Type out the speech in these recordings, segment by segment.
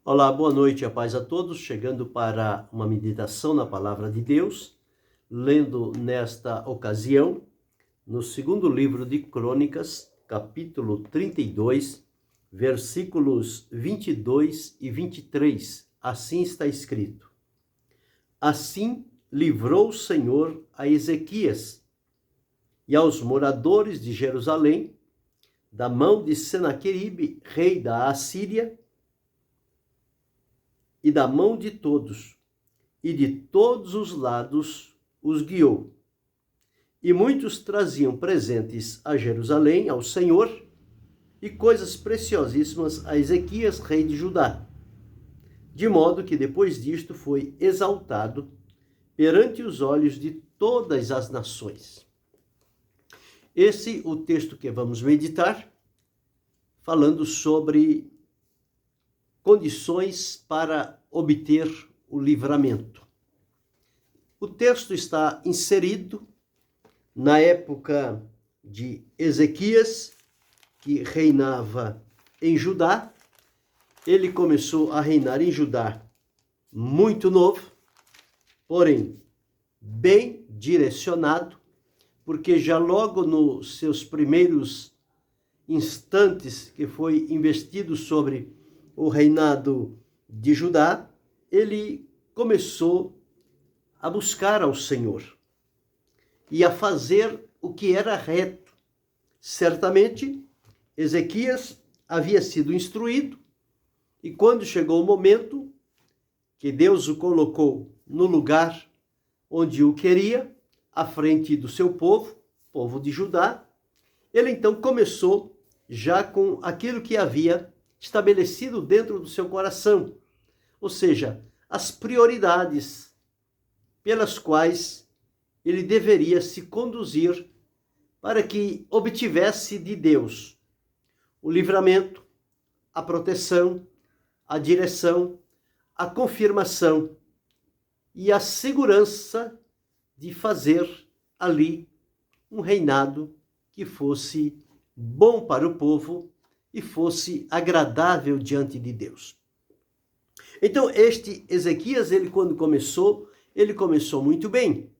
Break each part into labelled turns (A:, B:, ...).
A: Olá, boa noite, a paz a todos. Chegando para uma meditação na Palavra de Deus, lendo nesta ocasião, no segundo livro de Crônicas, capítulo 32, versículos 22 e 23. Assim está escrito: Assim livrou o Senhor a Ezequias e aos moradores de Jerusalém da mão de Senaqueribe, rei da Assíria, e da mão de todos, e de todos os lados os guiou. E muitos traziam presentes a Jerusalém, ao Senhor, e coisas preciosíssimas a Ezequias, rei de Judá. De modo que depois disto foi exaltado perante os olhos de todas as nações. Esse é o texto que vamos meditar, falando sobre condições para obter o livramento. O texto está inserido na época de Ezequias, que reinava em Judá. Ele começou a reinar em Judá muito novo, porém bem direcionado, porque já logo nos seus primeiros instantes que foi investido sobre o reinado de Judá, ele começou a buscar ao Senhor e a fazer o que era reto. Certamente, Ezequias havia sido instruído, e quando chegou o momento que Deus o colocou no lugar onde o queria, à frente do seu povo de Judá, ele então começou já com aquilo que havia estabelecido dentro do seu coração, ou seja, as prioridades pelas quais ele deveria se conduzir para que obtivesse de Deus o livramento, a proteção, a direção, a confirmação e a segurança de fazer ali um reinado que fosse bom para o povo e fosse agradável diante de Deus. Então, este Ezequias, quando começou, ele começou muito bem.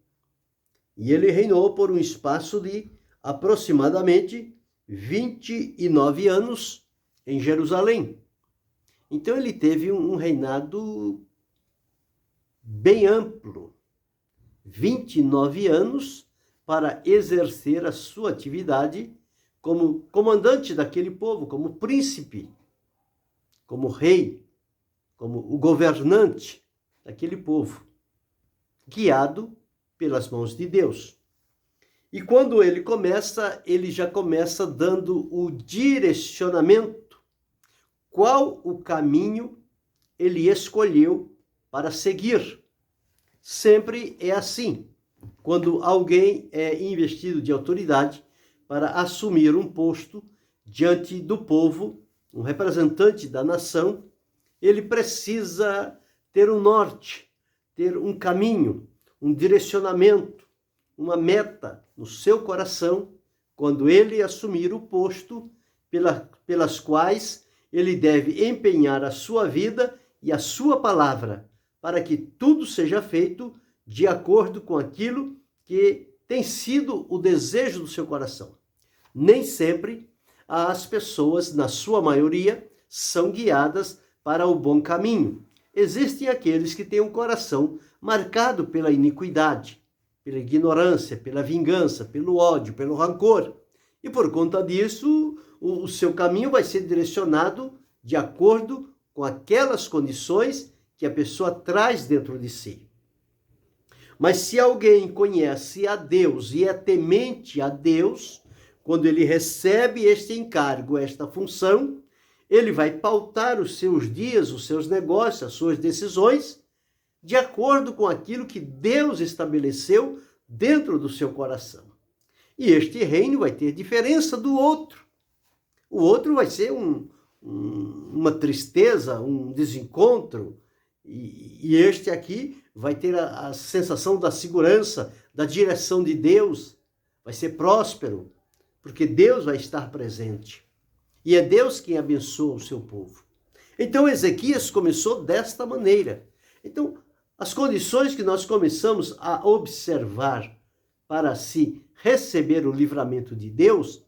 A: E ele reinou por um espaço de aproximadamente 29 anos em Jerusalém. Então, ele teve um reinado bem amplo. 29 anos para exercer a sua atividade como comandante daquele povo, como príncipe, como rei, como o governante daquele povo, guiado pelas mãos de Deus. E quando ele já começa dando o direcionamento, qual o caminho ele escolheu para seguir. Sempre é assim. Quando alguém é investido de autoridade para assumir um posto diante do povo, um representante da nação, ele precisa ter um norte, ter um caminho, um direcionamento, uma meta no seu coração, quando ele assumir o posto pelas quais ele deve empenhar a sua vida e a sua palavra, para que tudo seja feito de acordo com aquilo que tem sido o desejo do seu coração. Nem sempre as pessoas, na sua maioria, são guiadas para o bom caminho. Existem aqueles que têm um coração marcado pela iniquidade, pela ignorância, pela vingança, pelo ódio, pelo rancor. E por conta disso, o seu caminho vai ser direcionado de acordo com aquelas condições que a pessoa traz dentro de si. Mas se alguém conhece a Deus e é temente a Deus, quando ele recebe este encargo, esta função, ele vai pautar os seus dias, os seus negócios, as suas decisões, de acordo com aquilo que Deus estabeleceu dentro do seu coração. E este reino vai ter diferença do outro. O outro vai ser uma tristeza, um desencontro, e este aqui vai ter a sensação da segurança, da direção de Deus, vai ser próspero, porque Deus vai estar presente. E é Deus quem abençoa o seu povo. Então Ezequias começou desta maneira. Então, as condições que nós começamos a observar para se receber o livramento de Deus,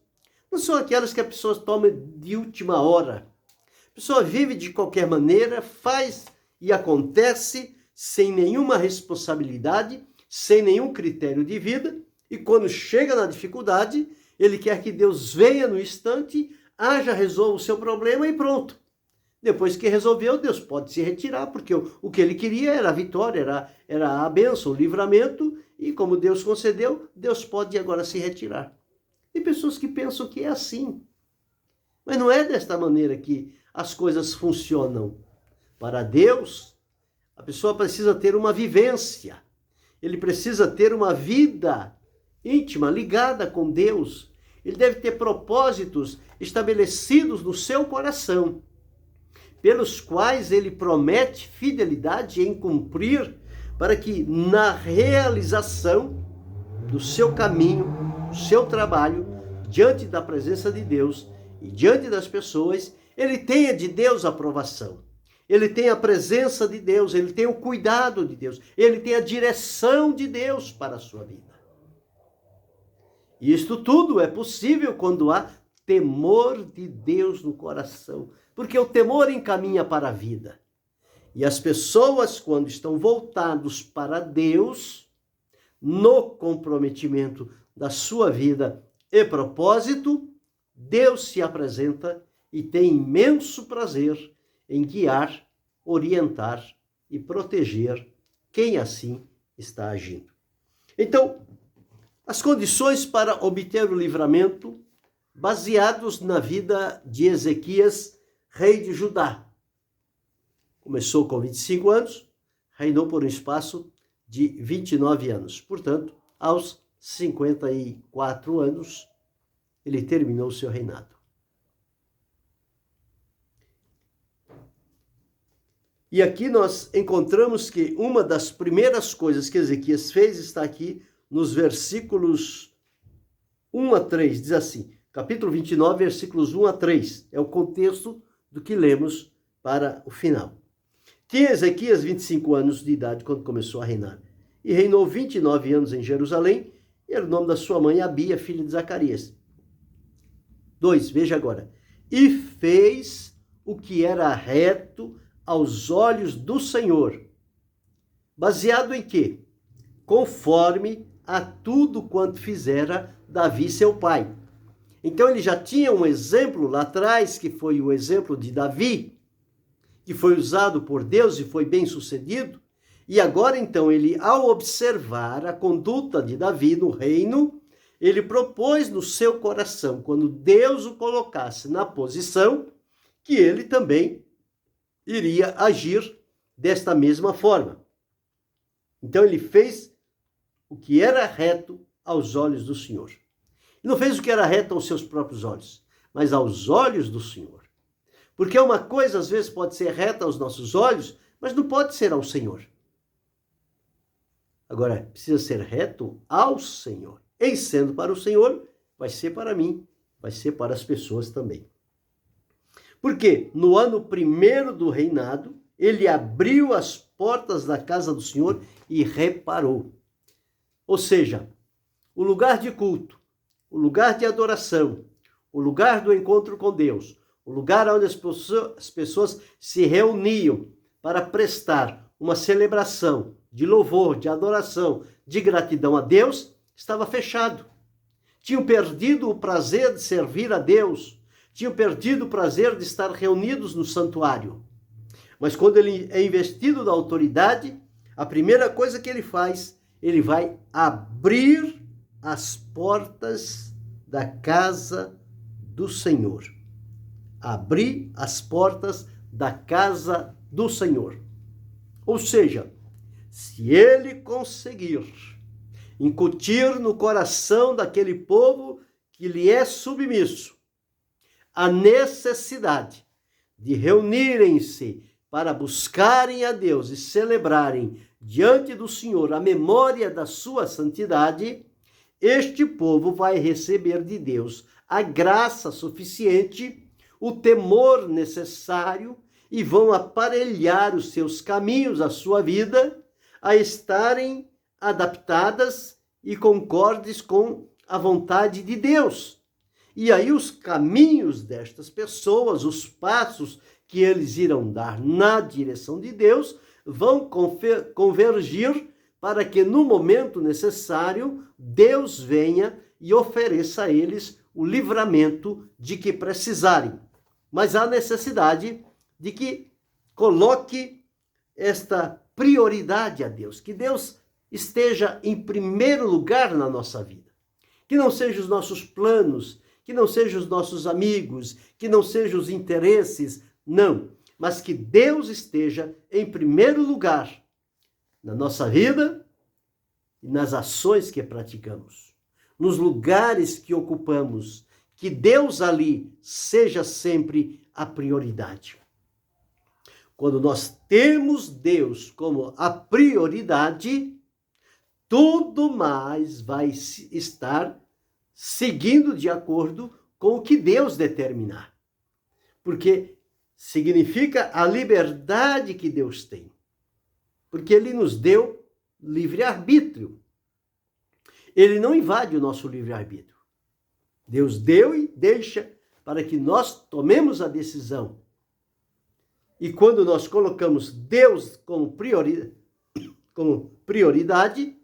A: não são aquelas que a pessoa toma de última hora. A pessoa vive de qualquer maneira, faz e acontece sem nenhuma responsabilidade, sem nenhum critério de vida, e quando chega na dificuldade, ele quer que Deus venha no instante, haja, resolva o seu problema e pronto. Depois que resolveu, Deus pode se retirar, porque o que ele queria era a vitória, era a bênção, o livramento, e como Deus concedeu, Deus pode agora se retirar. Tem pessoas que pensam que é assim, mas não é desta maneira que as coisas funcionam. Para Deus, a pessoa precisa ter uma vivência, ele precisa ter uma vida íntima, ligada com Deus. Ele deve ter propósitos estabelecidos no seu coração, pelos quais ele promete fidelidade em cumprir, para que na realização do seu caminho, do seu trabalho, diante da presença de Deus e diante das pessoas, ele tenha de Deus a aprovação. Ele tem a presença de Deus, ele tem o cuidado de Deus, ele tem a direção de Deus para a sua vida. E isto tudo é possível quando há temor de Deus no coração, porque o temor encaminha para a vida. E as pessoas, quando estão voltados para Deus, no comprometimento da sua vida e propósito, Deus se apresenta e tem imenso prazer em guiar, orientar e proteger quem assim está agindo. Então, as condições para obter o livramento, baseados na vida de Ezequias, rei de Judá. Começou com 25 anos, reinou por um espaço de 29 anos. Portanto, aos 54 anos, ele terminou o seu reinado. E aqui nós encontramos que uma das primeiras coisas que Ezequias fez está aqui nos versículos 1 a 3. Diz assim, capítulo 29, versículos 1 a 3. É o contexto do que lemos para o final. Tinha Ezequias 25 anos de idade quando começou a reinar. E reinou 29 anos em Jerusalém. E era o nome da sua mãe, Abia, filha de Zacarias. 2, veja agora. E fez o que era reto aos olhos do Senhor. Baseado em quê? Conforme a tudo quanto fizera Davi, seu pai. Então ele já tinha um exemplo lá atrás, que foi o exemplo de Davi, que foi usado por Deus e foi bem sucedido. E agora então ele, ao observar a conduta de Davi no reino, ele propôs no seu coração, quando Deus o colocasse na posição, que ele também iria agir desta mesma forma. Então ele fez o que era reto aos olhos do Senhor. Ele não fez o que era reto aos seus próprios olhos, mas aos olhos do Senhor. Porque uma coisa às vezes pode ser reta aos nossos olhos, mas não pode ser ao Senhor. Agora, precisa ser reto ao Senhor. Em sendo para o Senhor, vai ser para mim, vai ser para as pessoas também. Porque no ano 1º do reinado, ele abriu as portas da casa do Senhor e reparou. Ou seja, o lugar de culto, o lugar de adoração, o lugar do encontro com Deus, o lugar onde as pessoas se reuniam para prestar uma celebração de louvor, de adoração, de gratidão a Deus, estava fechado. Tinham perdido o prazer de servir a Deus, tinham perdido o prazer de estar reunidos no santuário. Mas quando ele é investido da autoridade, a primeira coisa que ele faz, ele vai abrir as portas da casa do Senhor. Abrir as portas da casa do Senhor. Ou seja, se ele conseguir incutir no coração daquele povo que lhe é submisso a necessidade de reunirem-se para buscarem a Deus e celebrarem diante do Senhor a memória da sua santidade, este povo vai receber de Deus a graça suficiente, o temor necessário e vão aparelhar os seus caminhos, a sua vida, a estarem adaptadas e concordes com a vontade de Deus. E aí os caminhos destas pessoas, os passos que eles irão dar na direção de Deus, vão convergir para que no momento necessário Deus venha e ofereça a eles o livramento de que precisarem. Mas há necessidade de que coloque esta prioridade a Deus, que Deus esteja em primeiro lugar na nossa vida. Que não sejam os nossos planos, que não sejam os nossos amigos, que não sejam os interesses, não. Mas que Deus esteja em primeiro lugar na nossa vida e nas ações que praticamos, nos lugares que ocupamos, que Deus ali seja sempre a prioridade. Quando nós temos Deus como a prioridade, tudo mais vai estar seguindo de acordo com o que Deus determinar. Porque significa a liberdade que Deus tem. Porque Ele nos deu livre-arbítrio. Ele não invade o nosso livre-arbítrio. Deus deu e deixa para que nós tomemos a decisão. E quando nós colocamos Deus como prioridade,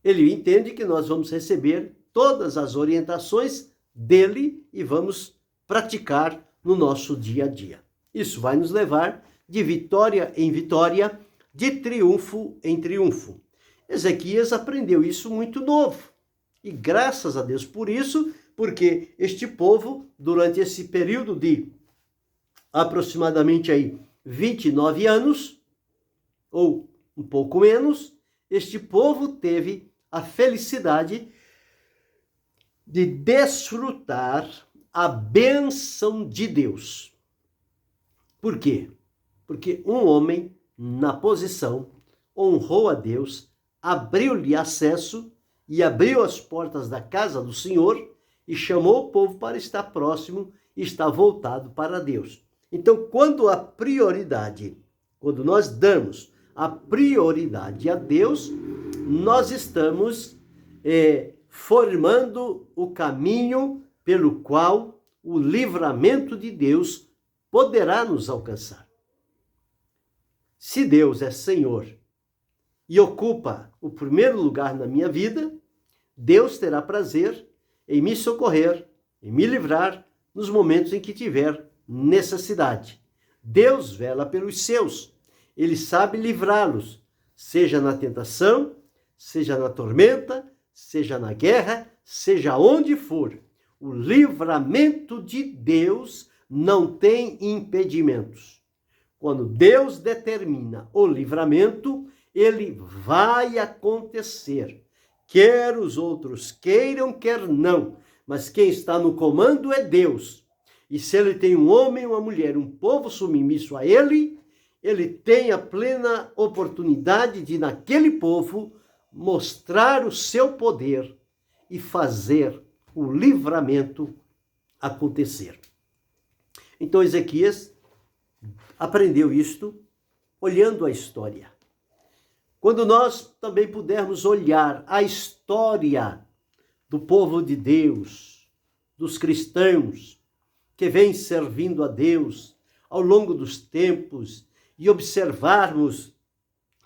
A: Ele entende que nós vamos receber todas as orientações dele e vamos praticar no nosso dia a dia. Isso vai nos levar de vitória em vitória, de triunfo em triunfo. Ezequias aprendeu isso muito novo. E graças a Deus por isso, porque este povo, durante esse período de aproximadamente aí 29 anos, ou um pouco menos, este povo teve a felicidade de desfrutar a bênção de Deus. Por quê? Porque um homem, na posição, honrou a Deus, abriu-lhe acesso e abriu as portas da casa do Senhor e chamou o povo para estar próximo e estar voltado para Deus. Então, quando nós damos a prioridade a Deus, nós estamos formando o caminho pelo qual o livramento de Deus poderá nos alcançar. Se Deus é Senhor e ocupa o primeiro lugar na minha vida, Deus terá prazer em me socorrer, em me livrar nos momentos em que tiver necessidade. Deus vela pelos seus. Ele sabe livrá-los, seja na tentação, seja na tormenta, seja na guerra, seja onde for. O livramento de Deus não tem impedimentos. Quando Deus determina o livramento, ele vai acontecer. Quer os outros queiram, quer não. Mas quem está no comando é Deus. E se ele tem um homem, uma mulher, um povo submisso a ele, ele tem a plena oportunidade de, naquele povo, mostrar o seu poder e fazer o livramento acontecer. Então Ezequias aprendeu isto olhando a história. Quando nós também pudermos olhar a história do povo de Deus, dos cristãos, que vem servindo a Deus ao longo dos tempos, e observarmos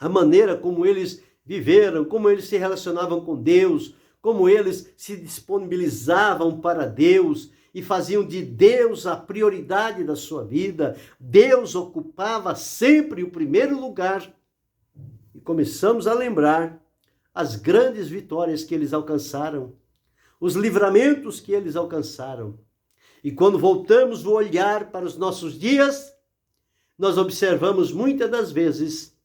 A: a maneira como eles viveram, como eles se relacionavam com Deus, como eles se disponibilizavam para Deus e faziam de Deus a prioridade da sua vida. Deus ocupava sempre o primeiro lugar. E começamos a lembrar as grandes vitórias que eles alcançaram, os livramentos que eles alcançaram. E quando voltamos o olhar para os nossos dias, nós observamos muitas das vezes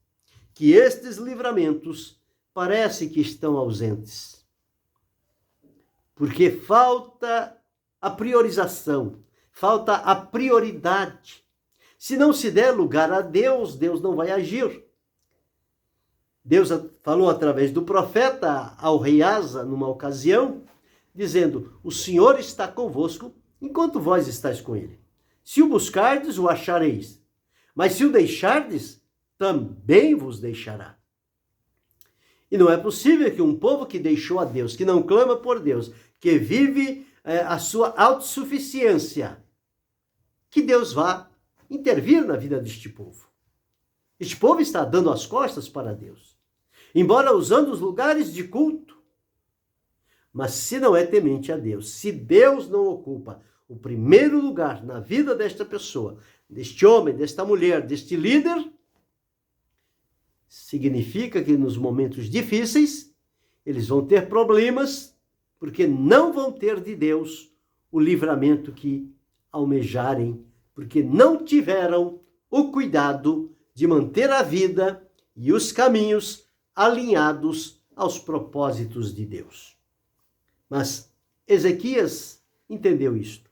A: que estes livramentos parece que estão ausentes. Porque falta a priorização, falta a prioridade. Se não se der lugar a Deus, Deus não vai agir. Deus falou através do profeta ao rei Asa, numa ocasião, dizendo: o Senhor está convosco enquanto vós estáis com ele. Se o buscardes, o achareis. Mas se o deixardes, também vos deixará. E não é possível que um povo que deixou a Deus, que não clama por Deus, que vive a sua autossuficiência, que Deus vá intervir na vida deste povo. Este povo está dando as costas para Deus, embora usando os lugares de culto. Mas se não é temente a Deus, se Deus não ocupa o primeiro lugar na vida desta pessoa, deste homem, desta mulher, deste líder, significa que nos momentos difíceis eles vão ter problemas, porque não vão ter de Deus o livramento que almejarem, porque não tiveram o cuidado de manter a vida e os caminhos alinhados aos propósitos de Deus. Mas Ezequias entendeu isto.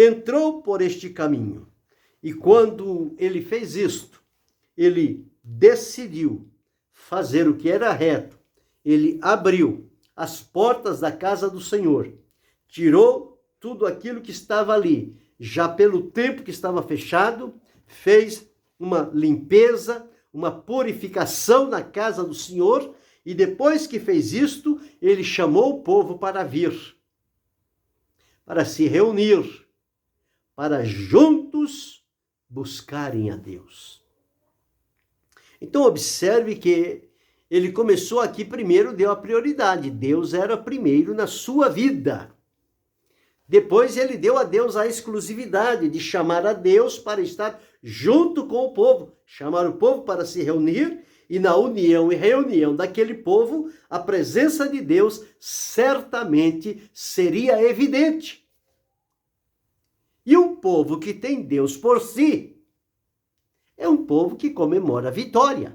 A: Entrou por este caminho. E quando ele fez isto, ele decidiu fazer o que era reto. Ele abriu as portas da casa do Senhor. Tirou tudo aquilo que estava ali. Já pelo tempo que estava fechado, fez uma limpeza, uma purificação na casa do Senhor. E depois que fez isto, ele chamou o povo para vir, para se reunir, para juntos buscarem a Deus. Então observe que ele começou aqui primeiro, deu a prioridade. Deus era primeiro na sua vida. Depois ele deu a Deus a exclusividade de chamar a Deus para estar junto com o povo. Chamar o povo para se reunir, e na união e reunião daquele povo, a presença de Deus certamente seria evidente. E um povo que tem Deus por si é um povo que comemora vitória,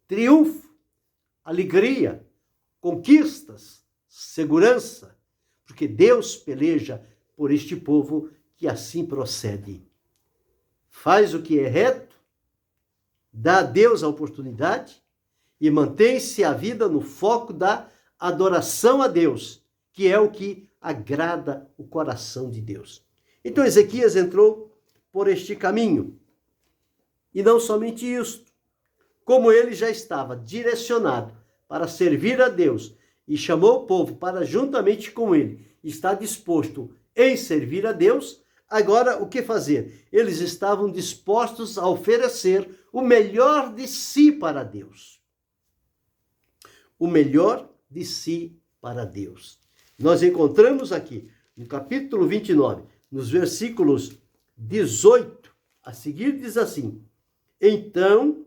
A: triunfo, alegria, conquistas, segurança, porque Deus peleja por este povo que assim procede. Faz o que é reto, dá a Deus a oportunidade e mantém-se a vida no foco da adoração a Deus, que é o que agrada o coração de Deus. Então Ezequias entrou por este caminho. E não somente isto, como ele já estava direcionado para servir a Deus e chamou o povo para juntamente com ele estar disposto em servir a Deus, agora o que fazer? Eles estavam dispostos a oferecer o melhor de si para Deus. O melhor de si para Deus. Nós encontramos aqui no capítulo 29, nos versículos 18, a seguir diz assim: Então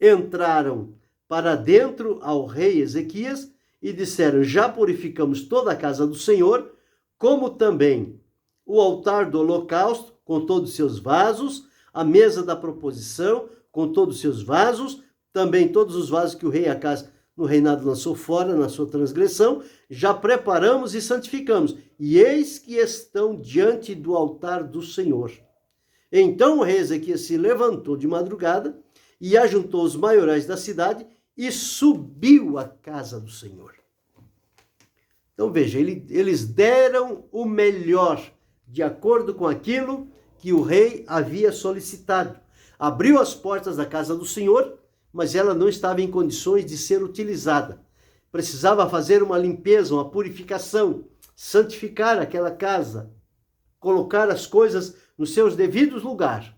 A: entraram para dentro ao rei Ezequias e disseram: Já purificamos toda a casa do Senhor, como também o altar do holocausto com todos os seus vasos, a mesa da proposição com todos os seus vasos, também todos os vasos que o rei Acaz no reinado lançou fora na sua transgressão, já preparamos e santificamos, e eis que estão diante do altar do Senhor. Então o rei Ezequias se levantou de madrugada e ajuntou os maiorais da cidade e subiu à casa do Senhor. Então veja, eles deram o melhor, de acordo com aquilo que o rei havia solicitado. Abriu as portas da casa do Senhor, mas ela não estava em condições de ser utilizada. Precisava fazer uma limpeza, uma purificação, santificar aquela casa, colocar as coisas nos seus devidos lugares.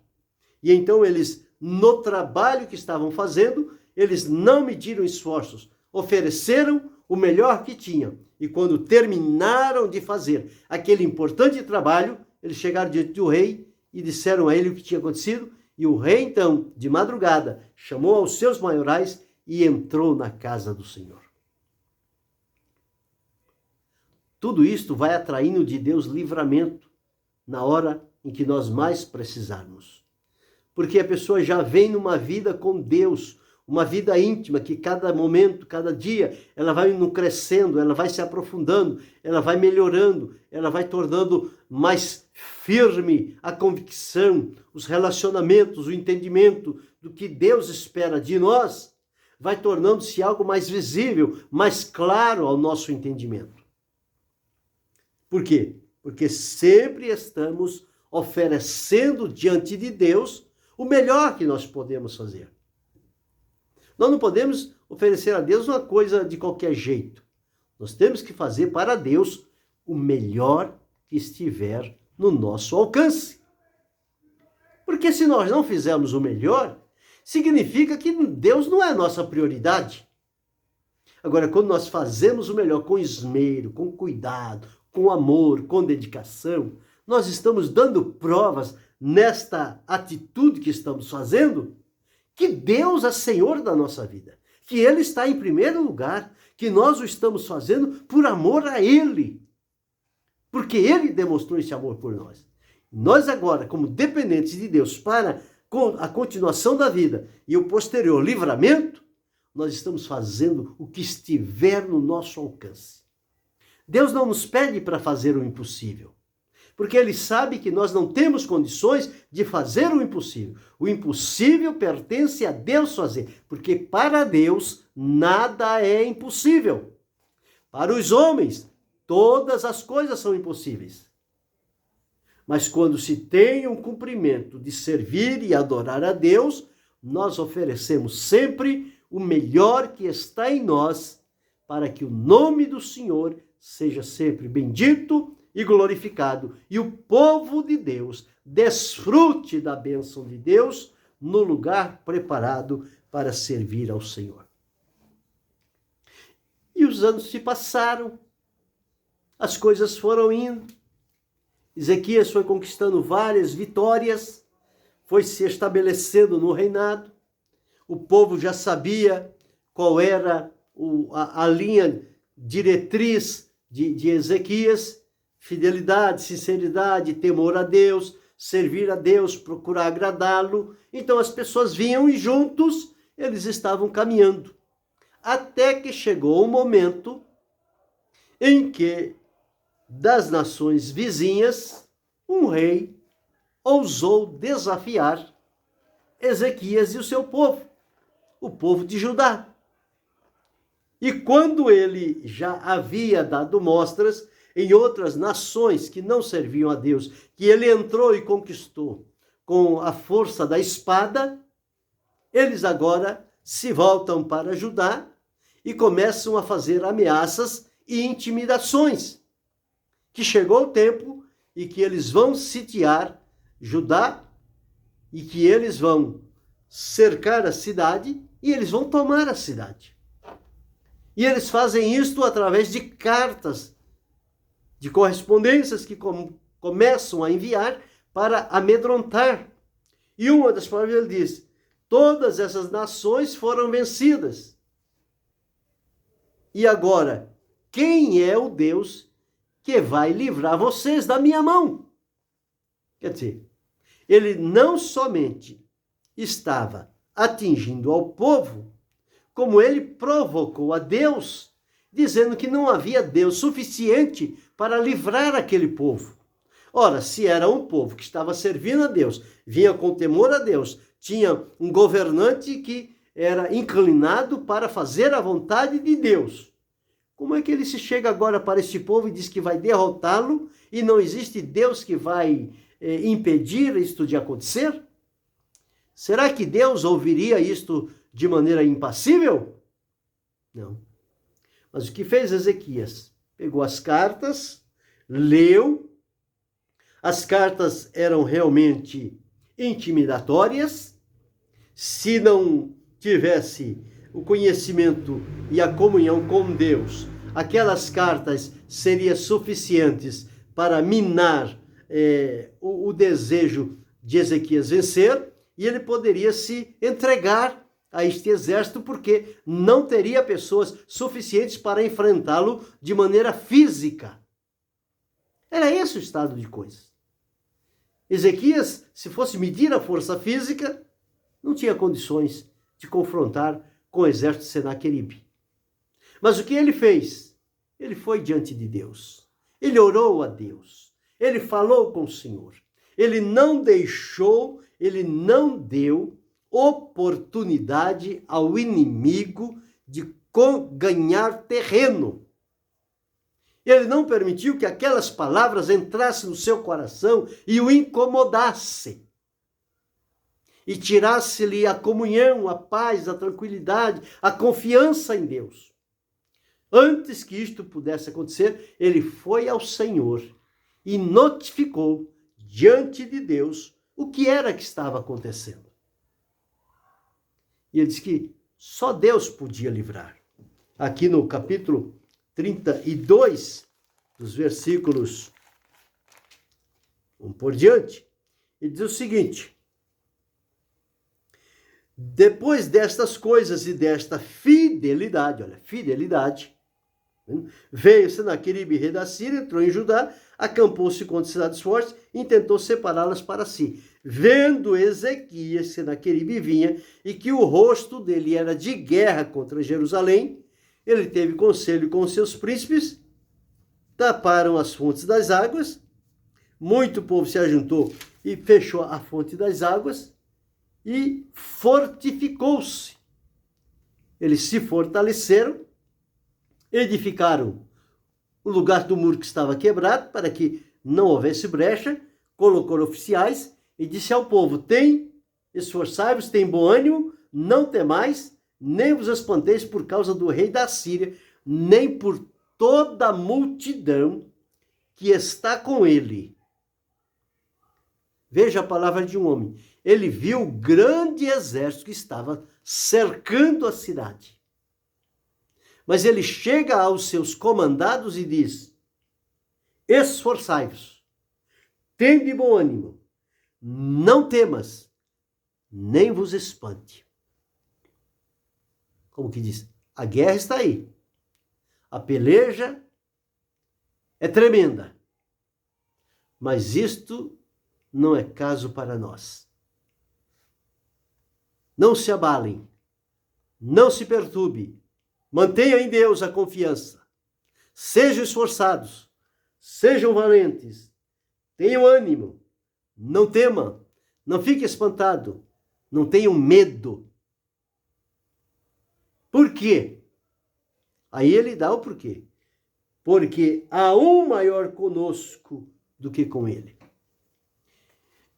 A: E então eles, no trabalho que estavam fazendo, eles não mediram esforços, ofereceram o melhor que tinham. E quando terminaram de fazer aquele importante trabalho, eles chegaram diante do rei e disseram a ele o que tinha acontecido. E o rei, então, de madrugada, chamou aos seus maiorais e entrou na casa do Senhor. Tudo isto vai atraindo de Deus livramento na hora em que nós mais precisarmos. Porque a pessoa já vem numa vida com Deus, uma vida íntima, que cada momento, cada dia, ela vai crescendo, ela vai se aprofundando, ela vai melhorando, ela vai tornando mais firme a convicção, os relacionamentos, o entendimento do que Deus espera de nós, vai tornando-se algo mais visível, mais claro ao nosso entendimento. Por quê? Porque sempre estamos oferecendo diante de Deus o melhor que nós podemos fazer. Nós não podemos oferecer a Deus uma coisa de qualquer jeito. Nós temos que fazer para Deus o melhor que estiver no nosso alcance. Porque se nós não fizermos o melhor, significa que Deus não é a nossa prioridade. Agora, quando nós fazemos o melhor com esmero, com cuidado, com amor, com dedicação, nós estamos dando provas nesta atitude que estamos fazendo, que Deus é Senhor da nossa vida, que Ele está em primeiro lugar, que nós o estamos fazendo por amor a Ele, porque Ele demonstrou esse amor por nós. Nós agora, como dependentes de Deus para a continuação da vida e o posterior livramento, nós estamos fazendo o que estiver no nosso alcance. Deus não nos pede para fazer o impossível, porque Ele sabe que nós não temos condições de fazer o impossível. O impossível pertence a Deus fazer, porque para Deus nada é impossível. Para os homens, todas as coisas são impossíveis. Mas quando se tem um cumprimento de servir e adorar a Deus, nós oferecemos sempre o melhor que está em nós, para que o nome do Senhor seja sempre bendito e glorificado, e o povo de Deus desfrute da bênção de Deus no lugar preparado para servir ao Senhor. E os anos se passaram, as coisas foram indo, Ezequias foi conquistando várias vitórias, foi se estabelecendo no reinado, o povo já sabia qual era a linha diretriz de Ezequias: fidelidade, sinceridade, temor a Deus, servir a Deus, procurar agradá-lo. Então as pessoas vinham e juntos eles estavam caminhando. Até que chegou o momento em que das nações vizinhas um rei ousou desafiar Ezequias e o seu povo, o povo de Judá. E quando ele já havia dado mostras em outras nações que não serviam a Deus, que ele entrou e conquistou com a força da espada, eles agora se voltam para Judá e começam a fazer ameaças e intimidações, que chegou o tempo e que eles vão sitiar Judá e que eles vão cercar a cidade e eles vão tomar a cidade. E eles fazem isto através de cartas, de correspondências que começam a enviar para amedrontar. E uma das palavras ele diz: todas essas nações foram vencidas. E agora, quem é o Deus que vai livrar vocês da minha mão? Quer dizer, ele não somente estava atingindo ao povo, como ele provocou a Deus, dizendo que não havia Deus suficiente para livrar aquele povo. Ora, se era um povo que estava servindo a Deus, vinha com temor a Deus, tinha um governante que era inclinado para fazer a vontade de Deus, como é que ele se chega agora para esse povo e diz que vai derrotá-lo e não existe Deus que vai impedir isto de acontecer? Será que Deus ouviria isto de maneira impassível? Não. Mas o que fez Ezequias? Pegou as cartas, leu. As cartas eram realmente intimidatórias. Se não tivesse o conhecimento e a comunhão com Deus, aquelas cartas seriam suficientes para minar o desejo de Ezequias vencer, e ele poderia se entregar a este exército, porque não teria pessoas suficientes para enfrentá-lo de maneira física. Era esse o estado de coisas. Ezequias, se fosse medir a força física, não tinha condições de confrontar com o exército de Senaqueribe. Mas o que ele fez? Ele foi diante de Deus. Ele orou a Deus. Ele falou com o Senhor. Ele não deixou, ele não deu oportunidade ao inimigo de ganhar terreno. Ele não permitiu que aquelas palavras entrassem no seu coração e o incomodassem. E tirasse-lhe a comunhão, a paz, a tranquilidade, a confiança em Deus. Antes que isto pudesse acontecer, ele foi ao Senhor e notificou diante de Deus o que era que estava acontecendo. E ele disse que só Deus podia livrar. Aqui no capítulo 32, dos versículos 1 por diante, ele diz o seguinte: depois destas coisas e desta fidelidade, olha, fidelidade, veio Senaqueribe, rei da Síria, entrou em Judá, acampou-se contra as cidades fortes e intentou separá-las para si. Vendo Ezequias, Senaqueribe vinha, e que o rosto dele era de guerra contra Jerusalém, ele teve conselho com os seus príncipes, taparam as fontes das águas, muito povo se ajuntou e fechou a fonte das águas, e fortificou-se. Eles se fortaleceram, edificaram o lugar do muro que estava quebrado, para que não houvesse brecha, colocou oficiais e disse ao povo: esforçai-vos, tem bom ânimo, não temais, nem vos espanteis por causa do rei da Síria, nem por toda a multidão que está com ele. Veja a palavra de um homem. Ele viu o grande exército que estava cercando a cidade. Mas ele chega aos seus comandados e diz: esforçai-vos, tende bom ânimo, não temas, nem vos espante. Como que diz? A guerra está aí. A peleja é tremenda. Mas isto não é caso para nós. Não se abalem, não se perturbe, mantenham em Deus a confiança, sejam esforçados, sejam valentes, tenham ânimo, não temam, não fique espantado, não tenham medo. Por quê? Aí ele dá o porquê. Porque há um maior conosco do que com ele.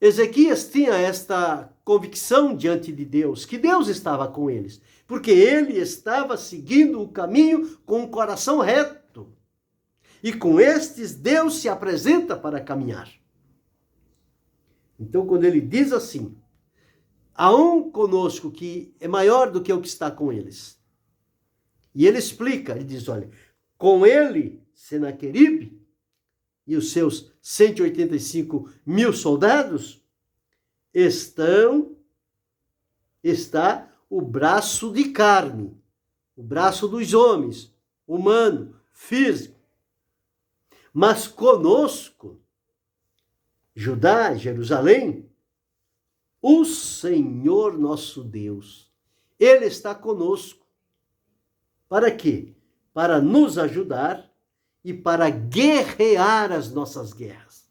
A: Ezequias tinha esta convicção diante de Deus, que Deus estava com eles, porque ele estava seguindo o caminho com o coração reto. E com estes, Deus se apresenta para caminhar. Então, quando ele diz assim: há um conosco que é maior do que o que está com eles. E ele explica, ele diz: olha, com ele, Senaqueribe, e os seus 185 mil soldados, está o braço de carne, o braço dos homens, humano, físico. Mas conosco, Judá, Jerusalém, o Senhor nosso Deus, ele está conosco. Para quê? Para nos ajudar e para guerrear as nossas guerras.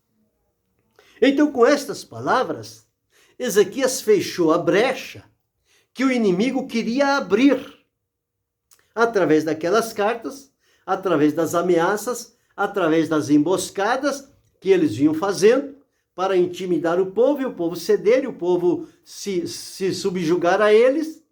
A: Então, com estas palavras, Ezequias fechou a brecha que o inimigo queria abrir, através daquelas cartas, através das ameaças, através das emboscadas que eles vinham fazendo para intimidar o povo e o povo ceder e o povo se subjugar a eles.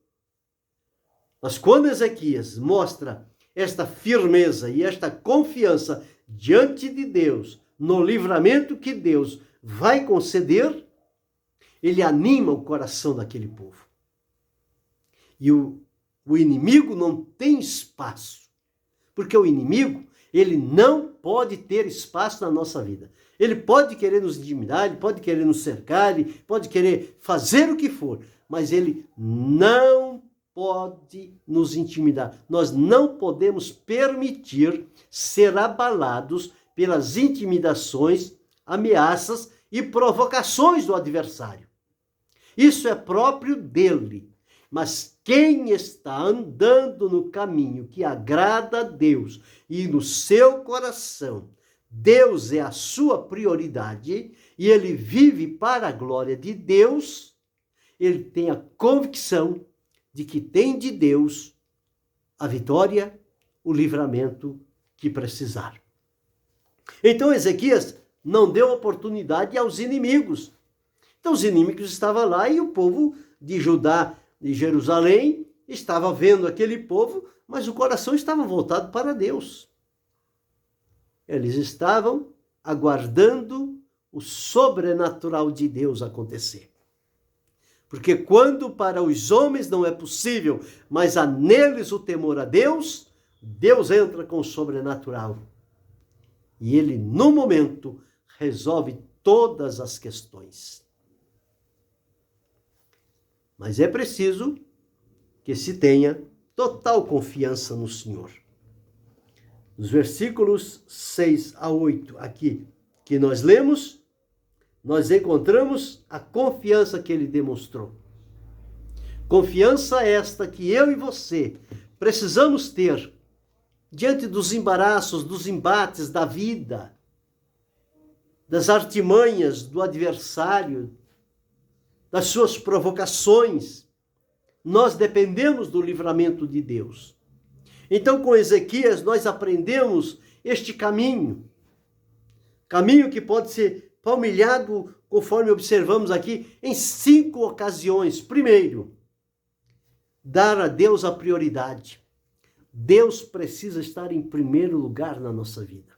A: Mas quando Ezequias mostra esta firmeza e esta confiança diante de Deus, no livramento que Deus vai conceder, ele anima o coração daquele povo. E o inimigo não tem espaço, porque o inimigo, ele não pode ter espaço na nossa vida. Ele pode querer nos intimidar, ele pode querer nos cercar, ele pode querer fazer o que for, mas ele não pode nos intimidar. Nós não podemos permitir ser abalados pelas intimidações, ameaças e provocações do adversário. Isso é próprio dele. Mas quem está andando no caminho que agrada a Deus e no seu coração, Deus é a sua prioridade e ele vive para a glória de Deus, ele tem a convicção de que tem de Deus a vitória, o livramento que precisar. Então Ezequias não deu oportunidade aos inimigos. Então os inimigos estavam lá e o povo de Judá, de Jerusalém, estava vendo aquele povo, mas o coração estava voltado para Deus. Eles estavam aguardando o sobrenatural de Deus acontecer. Porque quando para os homens não é possível, mas há neles o temor a Deus, Deus entra com o sobrenatural. E ele, no momento, resolve todas as questões. Mas é preciso que se tenha total confiança no Senhor. Nos versículos 6 a 8, aqui, que nós lemos, nós encontramos a confiança que ele demonstrou. Confiança esta que eu e você precisamos ter diante dos embaraços, dos embates da vida, das artimanhas do adversário, das suas provocações. Nós dependemos do livramento de Deus. Então, com Ezequias, nós aprendemos este caminho que pode ser palmilhado, conforme observamos aqui, em 5 ocasiões. Primeiro, dar a Deus a prioridade. Deus precisa estar em primeiro lugar na nossa vida.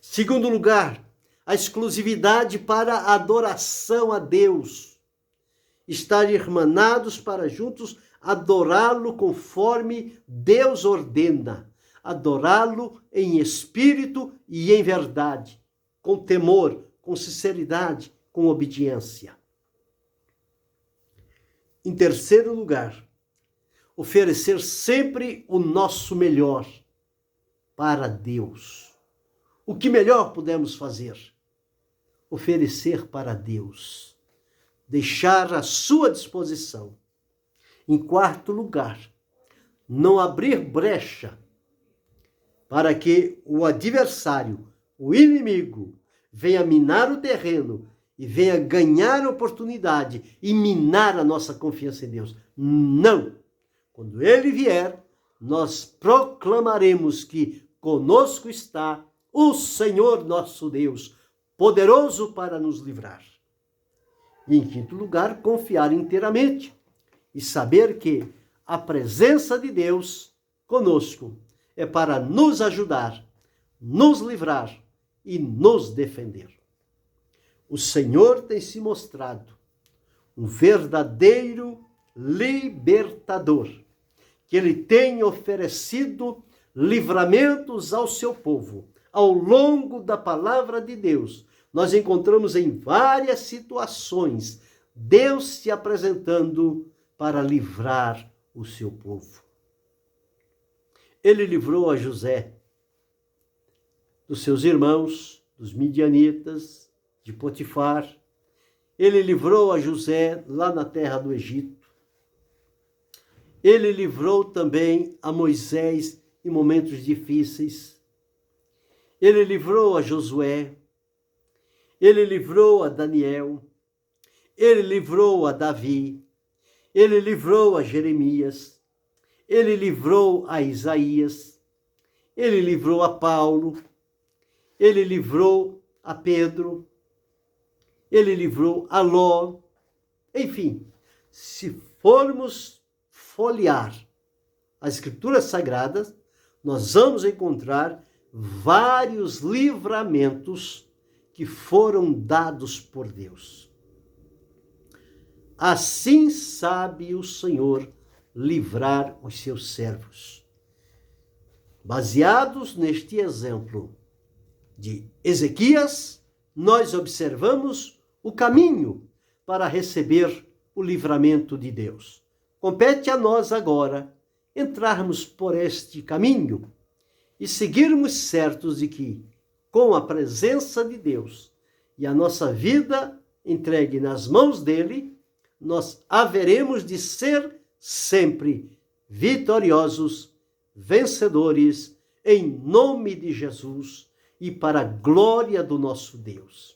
A: Segundo lugar, a exclusividade para a adoração a Deus. Estar irmanados para juntos adorá-lo conforme Deus ordena. Adorá-lo em espírito e em verdade, com temor, com sinceridade, com obediência. Em terceiro lugar, oferecer sempre o nosso melhor para Deus. O que melhor podemos fazer? Oferecer para Deus. Deixar à sua disposição. Em quarto lugar, não abrir brecha para que o adversário, o inimigo, venha minar o terreno e venha ganhar oportunidade e minar a nossa confiança em Deus. Não! Quando ele vier, nós proclamaremos que conosco está o Senhor nosso Deus, poderoso para nos livrar. E em quinto lugar, confiar inteiramente e saber que a presença de Deus conosco é para nos ajudar, nos livrar e nos defender. O Senhor tem se mostrado um verdadeiro libertador, que ele tem oferecido livramentos ao seu povo. Ao longo da palavra de Deus, nós encontramos em várias situações Deus se apresentando para livrar o seu povo. Ele livrou a José dos seus irmãos, dos midianitas, de Potifar. Ele livrou a José lá na terra do Egito. Ele livrou também a Moisés em momentos difíceis. Ele livrou a Josué. Ele livrou a Daniel. Ele livrou a Davi. Ele livrou a Jeremias. Ele livrou a Isaías. Ele livrou a Paulo. Ele livrou a Pedro. Ele livrou a Ló. Enfim, se formos folhear as Escrituras Sagradas, nós vamos encontrar vários livramentos que foram dados por Deus. Assim sabe o Senhor livrar os seus servos. Baseados neste exemplo de Ezequias, nós observamos o caminho para receber o livramento de Deus. Compete a nós agora entrarmos por este caminho e seguirmos certos de que, com a presença de Deus e a nossa vida entregue nas mãos dele, nós haveremos de ser sempre vitoriosos, vencedores, em nome de Jesus e para a glória do nosso Deus.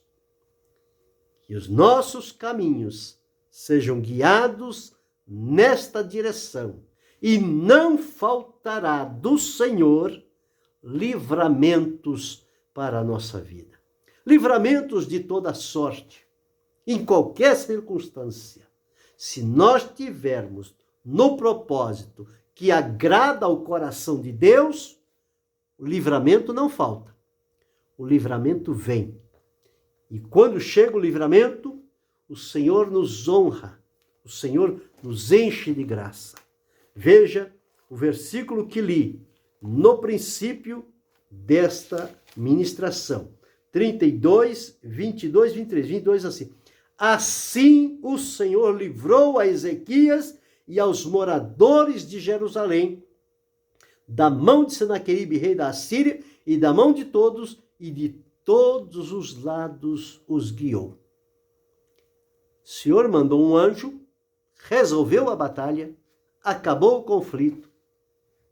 A: Que os nossos caminhos sejam guiados nesta direção e não faltará do Senhor livramentos para a nossa vida. Livramentos de toda sorte, em qualquer circunstância. Se nós tivermos no propósito que agrada ao coração de Deus, o livramento não falta. O livramento vem. E quando chega o livramento, o Senhor nos honra, o Senhor nos enche de graça. Veja o versículo que li no princípio desta ministração. 32, 22, 23. 22 assim. Assim o Senhor livrou a Ezequias e aos moradores de Jerusalém da mão de Senaqueribe, rei da Assíria, e da mão de todos, e de todos os lados os guiou. O Senhor mandou um anjo, resolveu a batalha, acabou o conflito,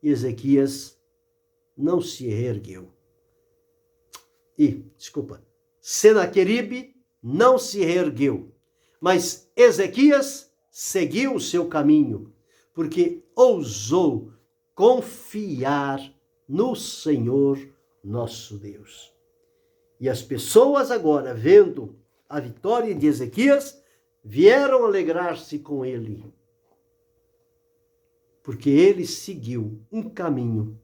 A: e Ezequias não se reergueu. Senaqueribe não se reergueu, mas Ezequias seguiu o seu caminho, porque ousou confiar no Senhor nosso Deus. E as pessoas agora, vendo a vitória de Ezequias, vieram alegrar-se com ele, porque ele seguiu um caminho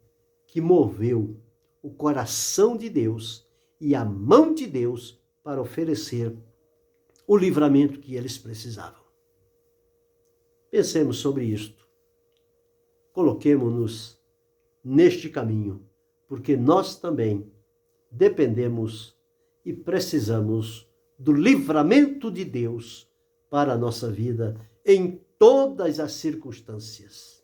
A: que moveu o coração de Deus e a mão de Deus para oferecer o livramento que eles precisavam. Pensemos sobre isto. Coloquemo-nos neste caminho, porque nós também dependemos e precisamos do livramento de Deus para a nossa vida em todas as circunstâncias.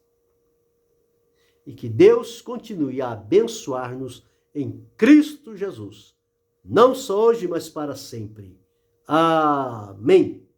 A: E que Deus continue a abençoar-nos em Cristo Jesus, não só hoje, mas para sempre. Amém.